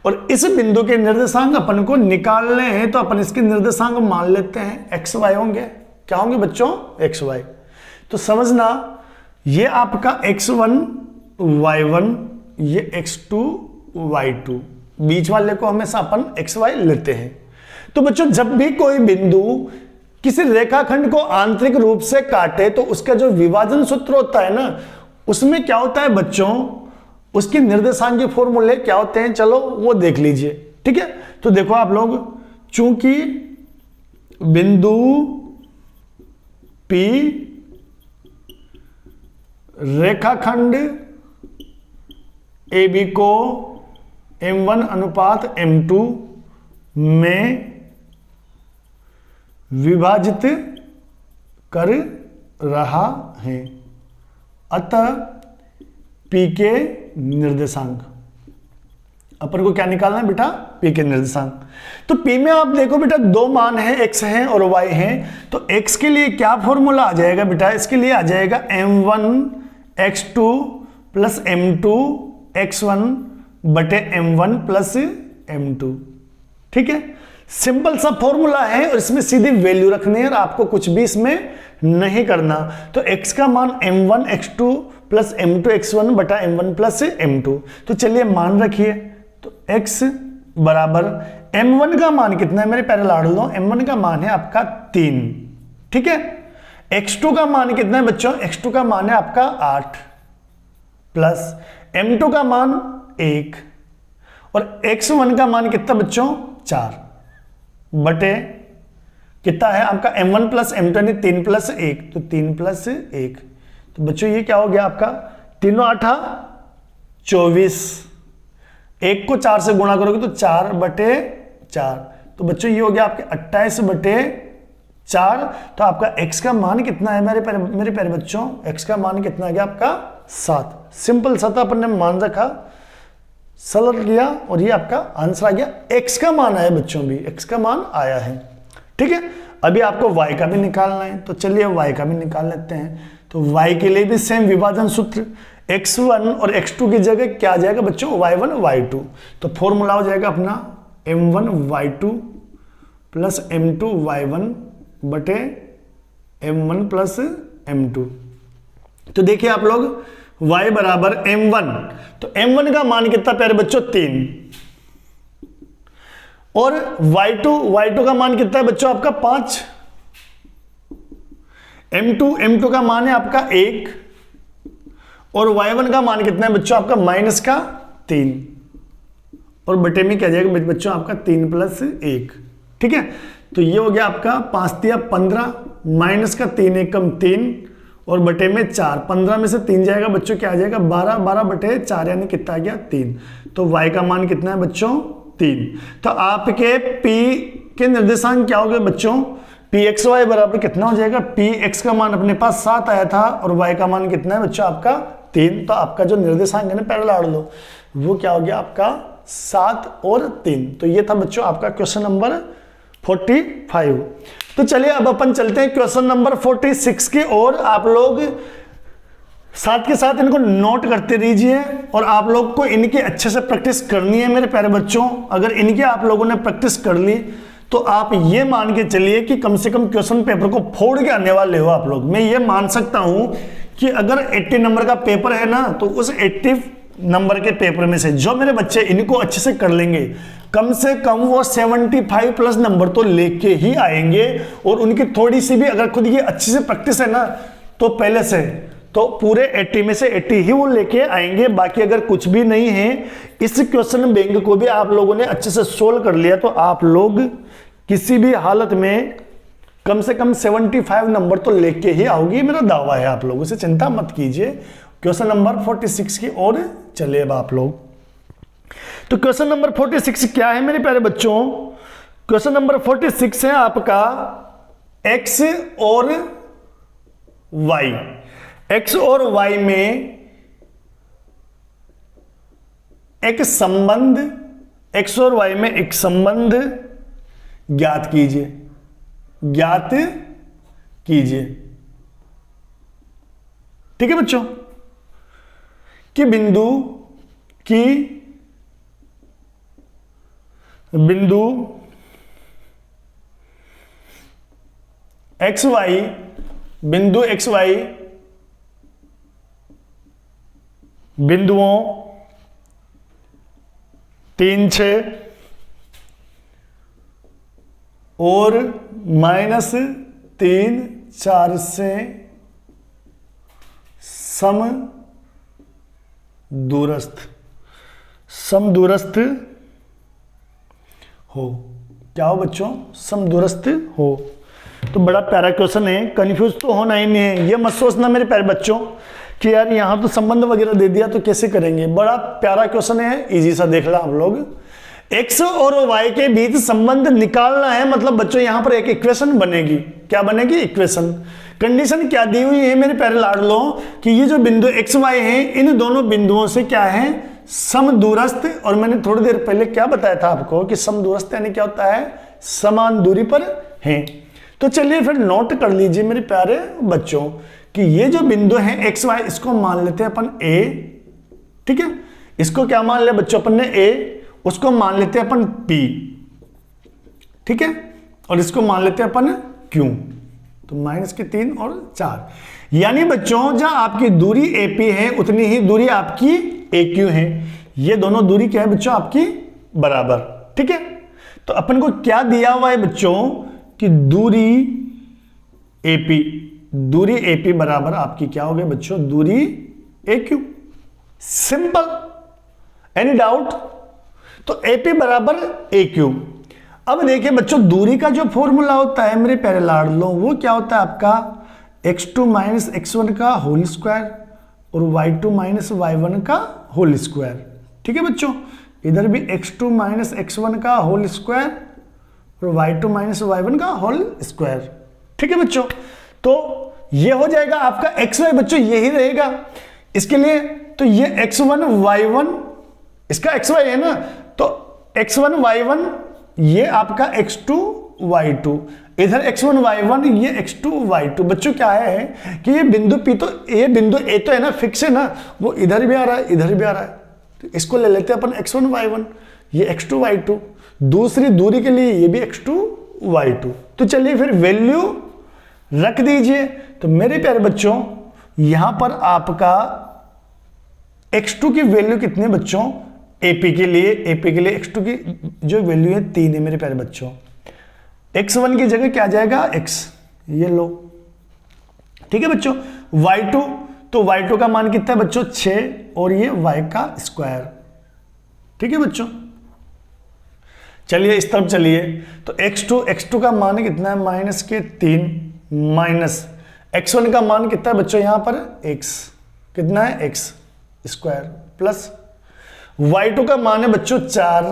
और इस बिंदु के निर्देशांक अपन को निकालने हैं, तो अपन इसके निर्देशांक मान लेते हैं, x y होंगे, क्या होंगे बच्चों, एक्स वाई। तो समझना ये आपका x1 y1, ये x2 y2, बीच वाले को हमेशा अपन xy लेते हैं। तो बच्चों जब भी कोई बिंदु किसी रेखाखंड को आंतरिक रूप से काटे तो उसका जो विभाजन सूत्र होता है ना, उसमें क्या होता है बच्चों, उसके निर्देशांक के फॉर्मूले क्या होते हैं, चलो वो देख लीजिए। ठीक है, तो देखो आप लोग, चूंकि बिंदु P रेखाखंड AB को M1 अनुपात M2 में विभाजित कर रहा है, अतः P के निर्देशांक, अपन को क्या निकालना है बेटा, P के निर्देशांक। तो P में आप देखो बेटा दो मान हैं, x हैं और y हैं। तो x के लिए क्या फॉर्मूला आ जाएगा बेटा, इसके लिए आ जाएगा m1 x2 plus m2 x1 बटे m1 प्लस m2। ठीक है, सिंपल सा फॉर्मूला है और इसमें सीधी वैल्यू रखनी है और आपको कुछ भी इसमें नहीं करना। तो x का मान m1 x2 plus m2 x1 बटा m1 प्लस m2। तो चलिए मान रखिए, तो x बराबर m1 का मान कितना है मेरे प्यारे लाडलों, m1 का मान है आपका 3। ठीक है, x2 का मान कितना है बच्चों, x2 का मान है आपका 8 प्लस m2 का मान 1 और x1 का मान कितना बच्चों 4 बटे कितना है आपका m1 प्लस m2 यानी 3 प्लस 1, तो 3 प्लस 1। तो बच्चों ये क्या हो गया आपका, 3 8 24, 1 को 4 से गुणा करोगे तो 4 बटे 4। तो बच्चों ये हो गया आपके 28 बटे 4। तो आपका x का मान कितना है मेरे प्यारे बच्चों, x का मान कितना आ गया आपका 7। सिंपल सा था, अपन ने मान रखा, सरल किया और ये आपका आंसर आ गया। x का मान आया बच्चों, भी x का मान आया है। ठीक है, अभी आपको y का भी निकालना है, तो चलिए y का भी निकाल लेते हैं। तो y के लिए भी सेम विभाजन सूत्र, x1 और x2 की जगह क्या आ जाएगा बच्चों, y1 y2। तो फॉर्मूला हो जाएगा अपना m1 y2 plus m2 y1 बटे m1 प्लस m2। तो देखिए आप लोग, y बराबर m1, तो m1 का मान कितना प्यारे बच्चों 3 और y2 का मान कितना है बच्चों आपका 5। m2 का मान है आपका 1 और y1 का मान कितना है बच्चों आपका माइनस का 3 और बटे में क्या जाएगा बच्चों आपका 3 प्लस 1। ठीक है, तो ये हो गया आपका 5 या 15 माइनस का 3 एकम 3 और बटे में 4, 15 में से 3 जाएगा बच्चों क्या आ जाएगा 12, 12 बटे 4 यानी कितना आ गया 3। तो y का मान कितना है बच्चों 3। तो आपके p के निर्देशांक क्या हो गए बच्चों, pxy बराबर कितना हो जाएगा, px का मान अपने पास 7 आया था और y का मान कितना है बच्चों आपका 3। तो आपका जो निर्देशांक है ना पहले लाड़ लो, वो क्या हो गया आपका 7 और 3। तो ये था बच्चों आपका क्वेश्चन नंबर 45। तो चलिए अब अपन चलते हैं क्वेश्चन नंबर 46 की ओर। आप लोग साथ के साथ इनको नोट करते रहिए और आप लोग को इनकी अच्छे से प्रैक्टिस करनी है मेरे प्यारे बच्चों। अगर इनकी आप लोगों ने प्रैक्टिस कर ली तो आप ये मान के चलिए कि कम से कम क्वेश्चन पेपर को फोड़ के आने वाले हो आप लोग। मैं ये मान सकता हूं कि अगर 80 नंबर का पेपर है ना, तो उस 80 नंबर के पेपर में से जो मेरे बच्चे इनको अच्छे से कर लेंगे, कम से कम वो 75 प्लस नंबर तो लेके ही आएंगे। और उनकी थोड़ी सी भी अगर खुद की अच्छी से प्रैक्टिस है ना, तो पहले से तो पूरे 80 में से 80 ही वो लेके आएंगे। बाकी अगर कुछ भी नहीं है, इस क्वेश्चन बैंक को भी आप लोगों ने अच्छे से सोल्व कर लिया, तो आप लोग किसी भी हालत में कम से कम 75 नंबर तो लेके ही आओगे, मेरा दावा है। आप लोगों से चिंता मत कीजिए। क्वेश्चन नंबर 46 की ओर चलिए अब आप लोग। तो क्वेश्चन नंबर 46 क्या है मेरे प्यारे बच्चों, क्वेश्चन नंबर 46 है आपका x और y। x और y में एक संबंध, x और y में एक संबंध ज्ञात कीजिए, ज्ञात कीजिए। ठीक है बच्चों, कि बिंदु एक्स वाई, बिंदु एक्स वाई बिंदुओं 3, 6 और -3, 4 से समदूरस्थ हो। क्या हो बच्चों? समदूरस्थ हो। तो बड़ा प्यारा क्वेश्चन है, कंफ्यूज तो होना ही नहीं है। ये मत सोचना मेरे प्यारे बच्चों कि यार यहाँ तो संबंध वगैरह दे दिया तो कैसे करेंगे। बड़ा प्यारा क्वेश्चन है, इजी सा देख ला आप लोग। x और y के बीच संबंध निकालना है, मतलब बच्चों यहाँ पर एक इक्वेशन बनेगी। क्या बनेगी? इक्वेशन। कंडीशन क्या दी हुई है मेरे प्यारे लाडलों कि ये जो बिंदु x y है इन दोनों बिंदुओं से क्या है? समदूरस्थ। और मैंने थोड़ी देर पहले क्या बताया था आपको कि समदूरस्थ यानी क्या होता है? समान दूरी पर है। तो चलिए फिर नोट कर लीजिए मेरे प्यारे बच्चों कि ये जो बिंदु है एक्स वाई, इसको मान लेते हैं अपन ए, ठीक है। इसको क्या मान लिया बच्चों अपन ने? ए। उसको मान लेते हैं अपन पी, ठीक है। और इसको मान लेते हैं अपन क्यू। तो -3 और 4, यानी बच्चों जहां आपकी दूरी ए पी है उतनी ही दूरी आपकी ए क्यू है। ये दोनों दूरी क्या है बच्चों? आपकी बराबर, ठीक है। तो अपन को क्या दिया हुआ है बच्चों कि दूरी AP बराबर आपकी क्या हो गई बच्चों? दूरी AQ। Simple, any doubt? तो AP बराबर AQ। अब देखिए बच्चों दूरी का जो फॉर्मूला होता है मेरे प्यारे लाडलों, वो क्या होता है आपका? x2 - x1 का होल स्क्वायर और y2 - y1 का होल स्क्वायर, ठीक है बच्चों। इधर भी x2 - x1 का होल स्क्वायर और y2 - y1 का होल स्क्वायर, ठीक है बच्चों। तो ये हो जाएगा आपका xy बच्चों, यही रहेगा इसके लिए। तो ये x1 y1 इसका xy है ना, तो x1 y1 ये आपका x2 y2, इधर x1 y1 ये x2 y2। बच्चों क्या है कि ये बिंदु P, तो ये बिंदु A तो है ना, फिक्स है ना, वो इधर भी आ रहा है इधर भी आ रहा है। तो इसको ले लेते हैं अपन x1 y1, ये x2 y2। दूसरी दूरी के लिए ये भी x2 y2। तो चलिए फिर वैल्यू रख दीजिए। तो मेरे प्यारे बच्चों यहां पर आपका x2 की वैल्यू कितनी है बच्चों? AP के लिए x2 की जो वैल्यू है 3 है मेरे प्यारे बच्चों। x1 की जगह क्या जाएगा? x, ये लो, ठीक है बच्चों। y2, तो y2 का मान कितना है बच्चों? 6 और ये y का स्क्वायर, ठीक है बच्चों। चलिए इस तरफ चलिए, तो x2 का मान कितना है? -3 माइनस x1 का मान कितना है बच्चों? यहां पर x कितना है? x स्क्वायर प्लस y2 का मान है बच्चों 4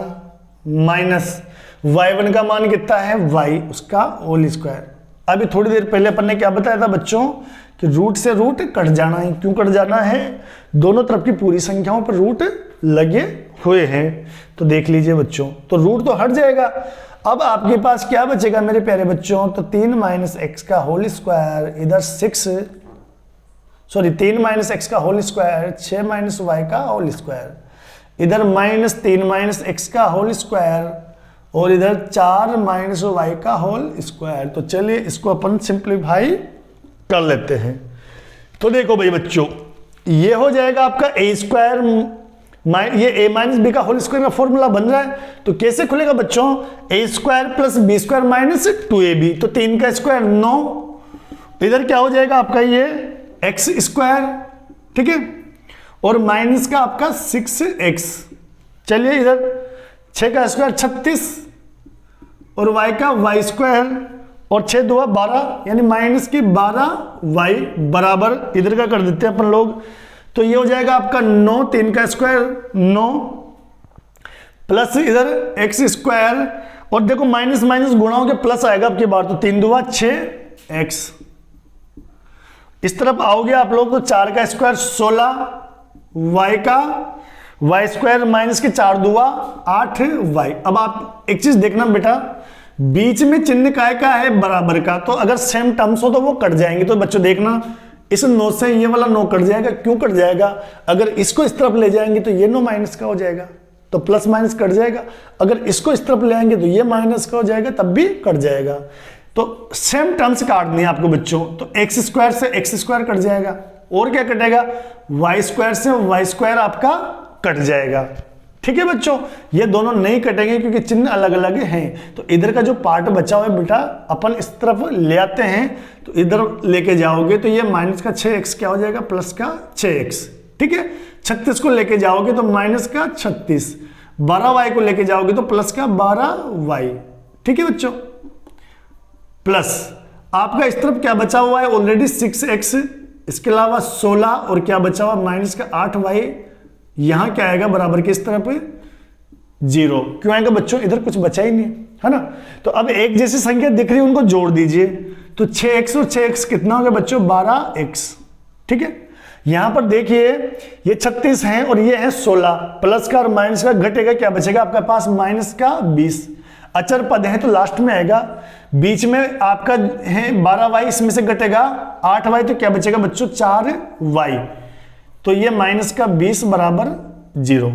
माइनस y1 का मान कितना है? y उसका होल स्क्वायर। अभी थोड़ी देर पहले अपन ने क्या बताया था बच्चों कि रूट से रूट कट जाना है। क्यों कट जाना है? दोनों तरफ की पूरी संख्याओं पर रूट लगे हुए हैं। तो देख लीजिए बच्चों, तो रूट तो हट जाएगा। अब आपके पास क्या बचेगा मेरे प्यारे बच्चों? तो 3 - x का होल स्क्वायर, इधर 3 - x का होल स्क्वायर, 6 - y का होल स्क्वायर, इधर -3 - x का होल स्क्वायर और इधर 4 - y का होल स्क्वायर। तो चलिए इसको अपन सिंप्लीफाई कर लेते हैं। तो देखो भाई बच्चों, ये हो जाएगा आपका a स्क्वायर, ये a - b का होल स्क्वायर का फॉर्मूला बन रहा है। तो कैसे खुलेगा बच्चों? a square plus b square minus 2ab, तो 3 का स्क्वायर 9, इधर क्या हो जाएगा आपका? ये x स्क्वायर, ठीक है, और माइनस का आपका 6x। चलिए इधर 6 का स्क्वायर 36 और y का y स्क्वायर और 6 2 12, यानी -12y बराबर इधर का कर देते हैं अपन लोग। तो ये हो जाएगा आपका 9, 3 का स्क्वायर 9 प्लस इधर x स्क्वायर, और देखो माइनस माइनस गुणा होकर प्लस आएगा आपकी बार। तो 3 2 6x। इस तरफ आओगे आप लोग तो 4 का स्क्वायर 16, y का y स्क्वायर माइनस के 4 2 8y। अब आप एक चीज देखना बेटा, बीच में चिन्ह काय का है? बराबर का। तो अगर सेम टर्म्स हो तो वो कट जाएंगे। तो बच्चों देखना, इस 9 से ये वाला 9 कट जाएगा। क्यों कट जाएगा? अगर इसको इस तरफ ले जाएंगे तो ये 9 माइनस का हो जाएगा, तो प्लस माइनस कट जाएगा। अगर इसको इस तरफ ले आएंगे तो ये माइनस का हो जाएगा, तब भी कट जाएगा। तो सेम टर्म्स काटनी है आपको बच्चों, तो एक्स स्क्वायर से एक्स स्क्वायर कट जाएगा, और क्या कटेगा, वाई स्क्वायर से वाई स्क्वायर आपका कट जाएगा। ठीक है बच्चों, ये दोनों नहीं कटेंगे क्योंकि चिन्ह अलग अलग हैं। तो इधर का जो पार्ट बचा हुआ है बेटा अपन इस तरफ ले आते हैं, तो इधर लेके जाओगे तो ये माइनस का 6x क्या हो जाएगा, प्लस का 6x। ठीक है, 36 को लेके जाओगे तो माइनस का 36, 12y को लेके जाओगे तो प्लस का 12y। ठीक है बच्चों, प्लस आपका इस तरफ क्या बचा हुआ है, ऑलरेडी 6x, इसके अलावा 16 और क्या बचा हुआ माइनस का 8y। यहां क्या आएगा बराबर के इस तरफ 0, क्यों आएगा बच्चों, इधर कुछ बचा ही नहीं है ना। तो अब एक जैसी संख्या दिख रही है उनको जोड़ दीजिए, तो 6x और 6x कितना हो गया बच्चों, 12x। ठीक है, यहां पर देखिए ये 36 है और ये है 16, प्लस का और माइनस का घटेगा, क्या बचेगा आपके पास माइनस का 20। अचर पद है तो लास्ट में आएगा, बीच में आपका है 12y, इसमें से घटेगा 8y, तो क्या बचेगा बच्चों 4y। तो ये माइनस का 20 बराबर 0।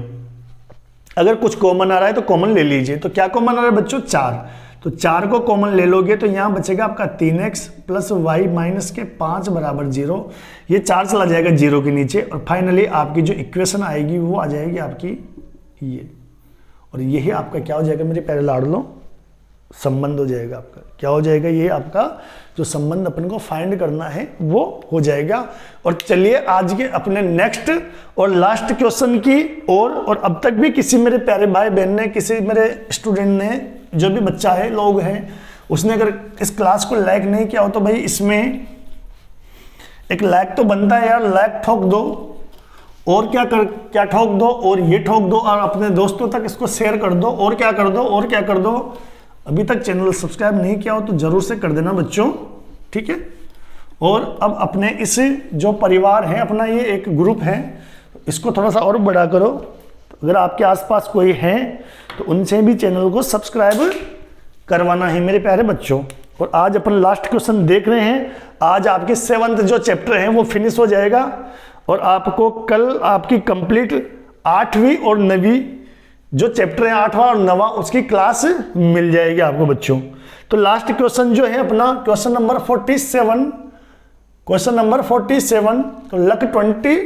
अगर कुछ कॉमन आ रहा है तो कॉमन ले लीजिए, तो क्या कॉमन आ रहा है बच्चों 4, तो 4 को कॉमन ले लोगे तो यहां बचेगा आपका 3x प्लस वाई माइनस के 5 बराबर 0। ये 4 चला जाएगा 0 के नीचे, और फाइनली आपकी जो इक्वेशन आएगी वो आ जाएगी आपकी ये, और यही आपका क्या हो जाएगा मेरे प्यारे लाडलो, संबंध हो जाएगा आपका। क्या हो जाएगा, ये आपका जो संबंध अपन को फाइंड करना है वो हो जाएगा। और चलिए आज के अपने नेक्स्ट और लास्ट क्वेश्चन की और अब तक भी किसी मेरे प्यारे भाई बहन ने, किसी मेरे स्टूडेंट ने, जो भी बच्चा है, लोग हैं, उसने अगर इस क्लास को लाइक नहीं किया हो तो भाई इसमें एक लाइक तो बनता है यार, लाइक ठोक दो, और क्या ठोक दो, और ये ठोक दो, और अपने दोस्तों तक इसको शेयर कर दो, और क्या कर दो, और क्या कर दो। अभी तक चैनल सब्सक्राइब नहीं किया हो तो जरूर से कर देना बच्चों। ठीक है, और अब अपने इस जो परिवार है अपना, ये एक ग्रुप है, इसको थोड़ा सा और बड़ा करो। अगर आपके आसपास कोई है तो उनसे भी चैनल को सब्सक्राइब करवाना है मेरे प्यारे बच्चों। और आज अपन लास्ट क्वेश्चन देख रहे हैं, आज आपके 7th जो चैप्टर है वो फिनिश हो जाएगा, और आपको कल आपकी कंप्लीट 8वीं और 9वीं जो चैप्टर है 8वां और 9वां उसकी क्लास मिल जाएगी आपको बच्चों। तो लास्ट क्वेश्चन जो है अपना क्वेश्चन नंबर 47, क्वेश्चन नंबर 47, तो लक 20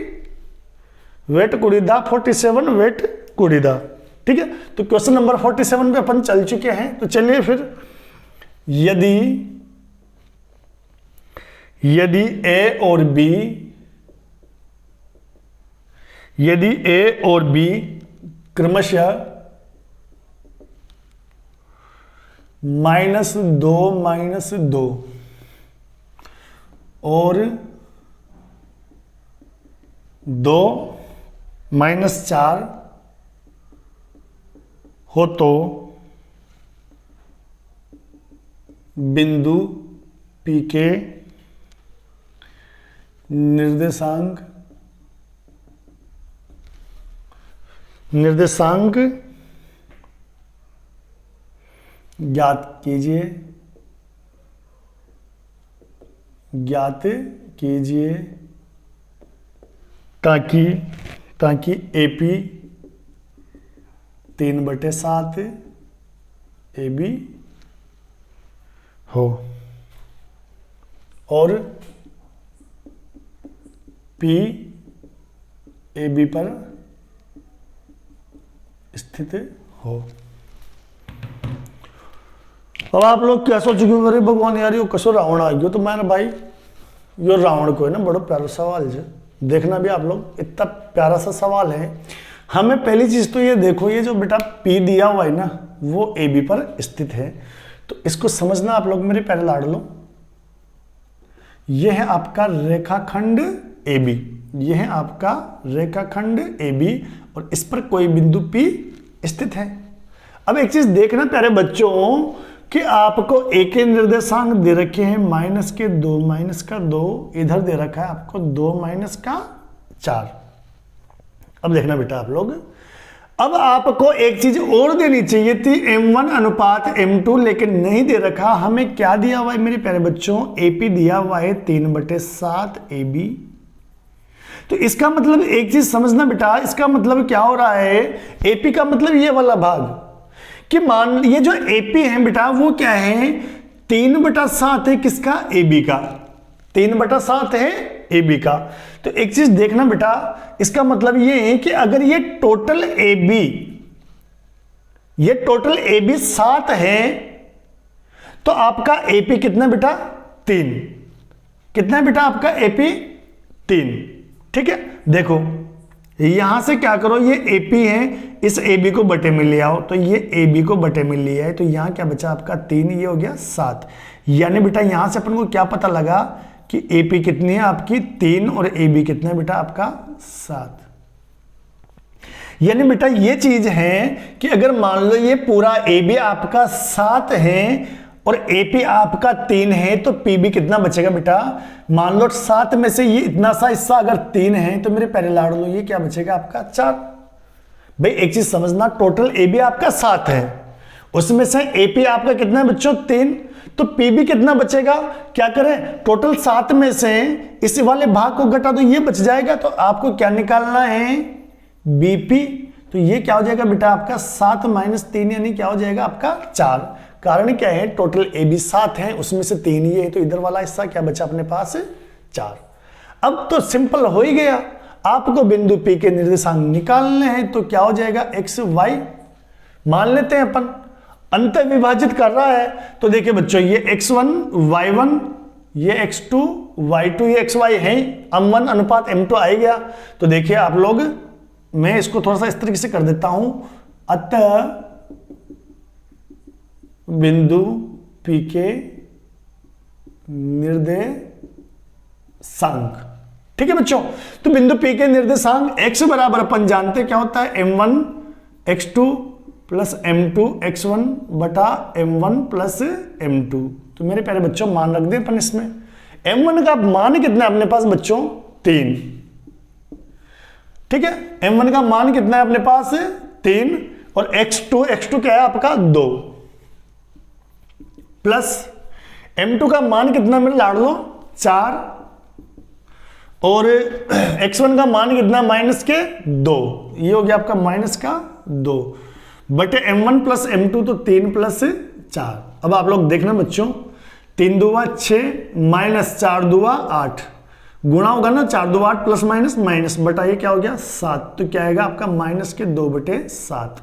वेट कुड़ीदा 47 वेट कुड़ीदा। ठीक है, तो क्वेश्चन नंबर 47 पे अपन चल चुके हैं। तो चलिए फिर, यदि ए और बी क्रमशः -2 और 2 -4 हो तो बिंदु P के निर्देशांक ज्ञात कीजिए ताकि AP 3/7 AB हो और P AB पर स्थित हो। अब आप लोग क्या सोचोगे, अरे भगवान यार यो कसो रावण आ गयो, तो मैंने भाई यो रावण को है ना बड़ा प्यारा सवाल है, देखना भी आप लोग, इतना प्यारा सा सवाल है। हमें पहली चीज तो ये देखो, ये जो बेटा P दिया हुआ है ना वो AB पर स्थित है, तो इसको समझना आप लोग मेरे प्यारे लाडलो। यह है आपका रेखाखंड AB, यह है आपका रेखाखंड AB, और इस पर कोई बिंदु P स्थित है। अब एक चीज देखना प्यारे बच्चों कि आपको एक के निर्देशांक दे रखे हैं -2 इधर दे रखा है आपको 2 - 4। अब देखना बेटा आप लोग, अब आपको एक चीज और देनी चाहिए थी M1 अनुपात M2, लेकिन नहीं दे रखा। हमें क्या दिया हुआ है मेरे प्यारे बच्चों, AP दिया हुआ है 3/7 AB। तो इसका मतलब एक चीज समझना बेटा, इसका मतलब क्या हो रहा है, AP का मतलब ये वाला भाग, कि मान ये जो AP है बेटा वो क्या है 3/7 है किसका, ए बी का, 3/7 है ए बी का। तो एक चीज देखना बेटा, इसका मतलब ये है कि अगर ये टोटल ए बी 7 है तो आपका एपी कितना बेटा, 3। कितना बेटा आपका एपी, 3। ठीक है, देखो यहां से क्या करो, ये एपी है, इस एबी को बटे में ले आओ, तो ये एबी को बटे में ले आए, तो यहां क्या बचा आपका 3, ये हो गया 7। यानी बेटा यहां से अपन को क्या पता लगा कि एपी कितनी है आपकी 3 और एबी कितना है बेटा आपका 7। यानी बेटा ये चीज है कि अगर मान लो ये पूरा एबी आपका 7 है और एपी आपका 3 है, तो पीबी कितना बचेगा बेटा, मान लो 7 में से ये इतना सा हिस्सा अगर 3 है, तो मेरे पहले लाडलो ये क्या बचेगा आपका 4। भाई एक चीज समझना, टोटल एबी आपका 7 है, उसमें से एपी आपका कितना है बच्चों 3, तो पीबी कितना बचेगा, क्या करें, टोटल 7 में से इस वाले भाग को घटा दो, ये बच जाएगा, तो आपको क्या निकालना है, बीपी। तो ये क्या हो जाएगा बेटा आपका 7 - 3 यानी क्या हो जाएगा आपका 4। कारण क्या है, टोटल ए बी 7 है, उसमें से 3 ये है, तो इधर वाला हिस्सा क्या बचा अपने पास 4। अब तो सिंपल हो ही गया, आपको बिंदु पी के निर्देशांक निकालने हैं, तो क्या हो जाएगा एक्स वाई मान लेते हैं अपन, अंत विभाजित कर रहा है, तो देखिए बच्चों ये x1 y1 ये x2 y2 ये xy है, m1 अनुपात m2 आ गया। तो देखिए आप लोग, मैं इसको थोड़ा सा इस तरीके से कर देता हूं, अतः बिंदु P के निर्देशांक, ठीक है बच्चों। तो बिंदु P के निर्देशांक x बराबर अपन जानते क्या होता है, m1 x2 plus m2 x1 बटा m1 प्लस m2। तो मेरे प्यारे बच्चों मान रख दें अपन इसमें, m1 का मान कितना है अपने पास बच्चों 3, ठीक है, m1 का मान कितना है अपने पास 3, और x2 क्या है आपका 2, प्लस m2 का मान कितना मेरे लाडलो 4, और x1 का मान कितना माइनस के 2, ये हो गया आपका माइनस का 2 बटे m1 प्लस m2, तो 3 प्लस 4। अब आप लोग देखना बच्चों, 3 दूवा 6 माइनस 4 दूवा 8, गुणा होगा ना 4 दूवा 8 प्लस माइनस माइनस बटा ये क्या हो गया 7, तो क्या आएगा आपका माइनस के 2/7।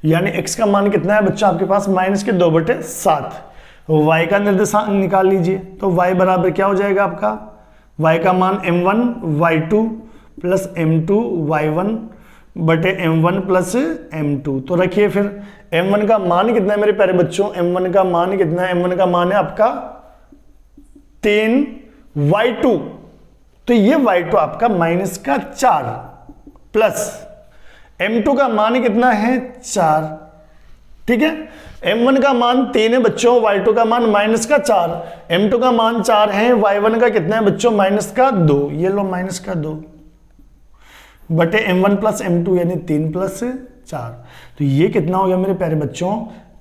यानी x का मान कितना है बच्चों आपके पास माइनस के 2/7। y का निर्देशांक निकाल लीजिए, तो y बराबर क्या हो जाएगा आपका, y का मान m1 y2 plus m2 y1 बटे m1 प्लस m2। तो रखिए फिर m1 का मान कितना है मेरे प्यारे बच्चों, m1 का मान कितना है, m1 का मान है आपका 3 y2, तो ये y2 आपका माइनस का 4 प्लस m2 का मान कितना है 4, ठीक है। m1 का मान 3 है बच्चों, y2 का मान माइनस का 4, m2 का मान 4 है, y1 का कितना है बच्चों माइनस का 2, ये लो माइनस का 2 बटे m1 प्लस m2 यानी 3 प्लस 4। तो ये कितना हो गया मेरे प्यारे बच्चों,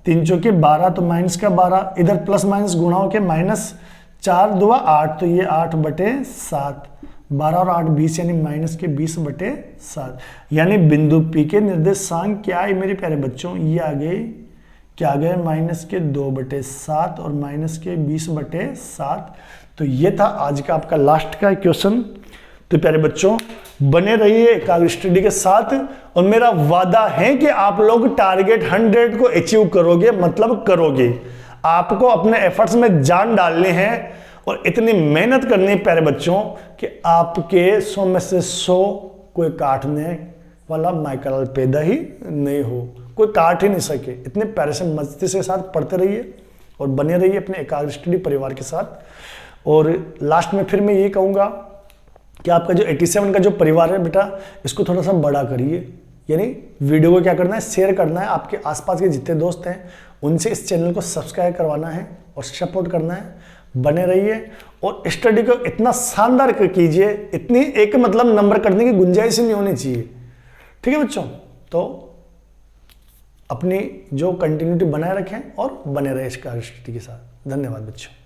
3 चौके 12, तो माइनस का 12, इधर प्लस माइनस गुणा होके माइनस 4 दूवा 8, तो ये 8/7, 12 और 8 20 यानी माइनस के 20/7। यानी बिंदु P के निर्देशांक क्या है मेरे प्यारे बच्चों, ये आ गए क्या आ गए माइनस के 2/7 और माइनस के 20/7। तो ये था आज का आपका लास्ट का क्वेश्चन। तो प्यारे बच्चों बने रहिए एकाग्र स्टडी के साथ, और मेरा वादा है कि आप लोग टारगेट 100 को अचीव करोगे, मतलब करोगे। आपको अपने एफर्ट्स में जान डालने हैं और इतनी मेहनत करनी है प्यारे बच्चों कि आपके 100 में से 100 कोई काटने वाला माइकल पैदा ही नहीं हो, कोई काट ही नहीं सके। इतने प्यारे से मस्ती से साथ पढ़ते रहिए और बने रहिए अपने एकाग्र स्टडी परिवार के साथ। और लास्ट में फिर मैं ये कहूँगा कि आपका जो 87 का जो परिवार है बेटा, इसको थोड़ा सा बड़ा करिए, यानी वीडियो को क्या करना है शेयर करना है, आपके आसपास के जितने दोस्त हैं उनसे इस चैनल को सब्सक्राइब करवाना है और सपोर्ट करना है। बने रहिए और स्टडी को इतना शानदार कीजिए, इतनी एक मतलब नंबर करने की गुंजाइश ही नहीं होनी चाहिए, ठीक है बच्चों। तो अपनी जो कंटिन्यूटी बनाए रखें और बने रहे इसका स्टडी के साथ। धन्यवाद बच्चों।